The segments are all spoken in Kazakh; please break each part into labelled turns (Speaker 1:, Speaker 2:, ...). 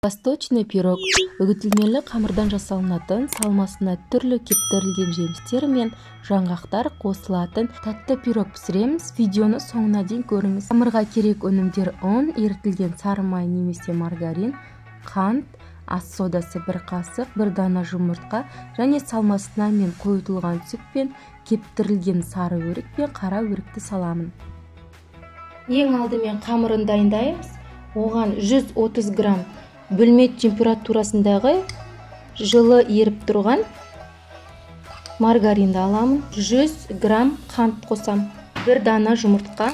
Speaker 1: Восточный пирог үгітілмелі қамырдан жасалынатын, салмасына түрлі кептірілген жемістер мен жаңғақтар қосылатын тәтті пирог пісіреміз. Видеоны соңына дейін көріңіз. Қамырға керек өнімдер: ұн, ерітілген сары май немесе маргарин, қант, ас содасы 1 қасық, 1 дана жұмыртқа және салмасына мен қойытылған сүт пен кептірілген сары өрік пен қара өрікті саламын. Ең алдымен қамырын дайындаймыз. Оған 130 грамм бөлме температурасындағы жылы еріп тұрған маргаринді аламын. 100 грамм қант қосам. 1 дана жұмыртқа.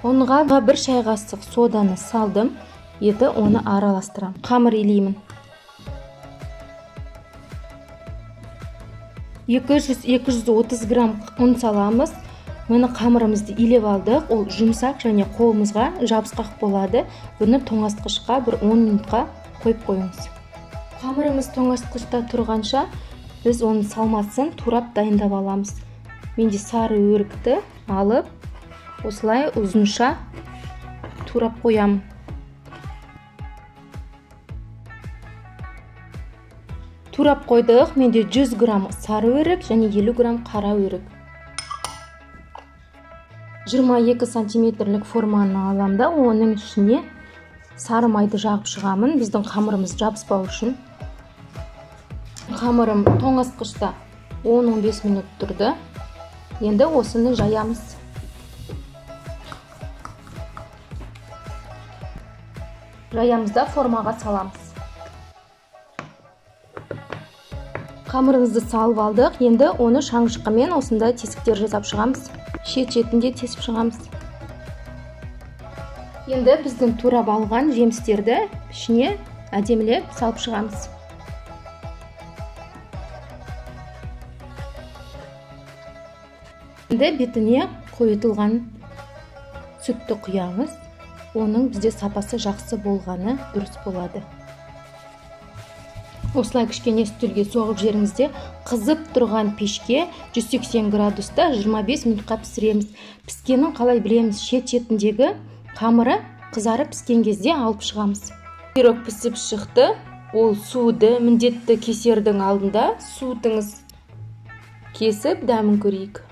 Speaker 1: Онға 1 шай қасық соданы салдым. Еді оны араластырам. Қамыр илеймін. 200-230 грамм ұн саламыз. Мұны қамырымызды илеп алдық. Ол жұмсақ және қолымызға жабысқақ болады. Бұны тоңазытқышқа 10 минутқа қойып қойыңыз. Қамырымыз тоңазытқышта тұрғанша біз оның салмасын турап дайындап аламыз. Менде сары өрікті алып, осылай ұзынша турап қоямын. Турап қойдық. Менде 100 грамм сары өрік және 50 грамм қара өрік. 22 сантиметрлік форманы аламда, оның ішіне сары майды жағып шығамын, біздің қамырымыз жабыспау үшін. Қамырым тоңазытқышта 10-15 минут тұрды. Енді осыны жаямыз. Жаямызда формаға саламыз. Қамырымызды салып алдық. Енді оны шаңғышқамен осындай тесіктер жасап шығамыз. Шет-шетінде тесіп шығамыз. Енді біздің турап алған жемістерді ішіне әдемілеп салып шығамыз. Енді бетіне қойытылған сүтті құямыз. Оның бізде сапасы жақсы болғаны дұрыс болады. Осылай кішкене үстелге соғып жеріңізде қызып тұрған пешке 180 градуста 25 минутқа пісіреміз. Піскенін қалай білеміз? Шет-шетіндегі қамыры қызарып піскен кезде алып шығамыз. Пирог пісіп шықты. Ол суды міндетті кесердің алдында суытыңыз. Кесіп дәмін көрейік.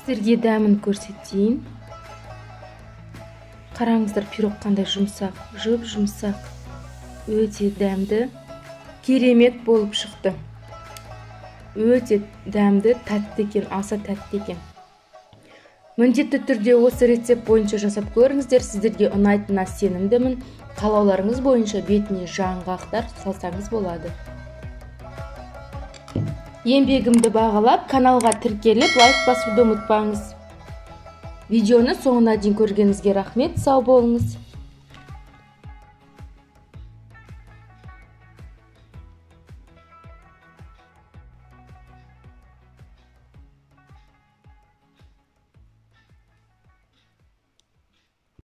Speaker 1: Сіздерге дәмін көрсетейін. Қараңыздар, пирог қандай жұмсақ, жұп-жұмсақ, өте дәмді, керемет болып шықты. Өте дәмді, тәтті екен, аса тәтті екен. Міндетті түрде осы рецепт бойынша жасап көріңіздер. Сіздерге ұнайтынына сенімдімін. Қалауларыңыз бойынша бетіне жаңғақтар салсаңыз болады. Еңбегімді бағалап, каналға тіркеліп, лайк басуды ұмытпаңыз. Видеоны соңына дейін көргеніңізге рахмет, сау болыңыз.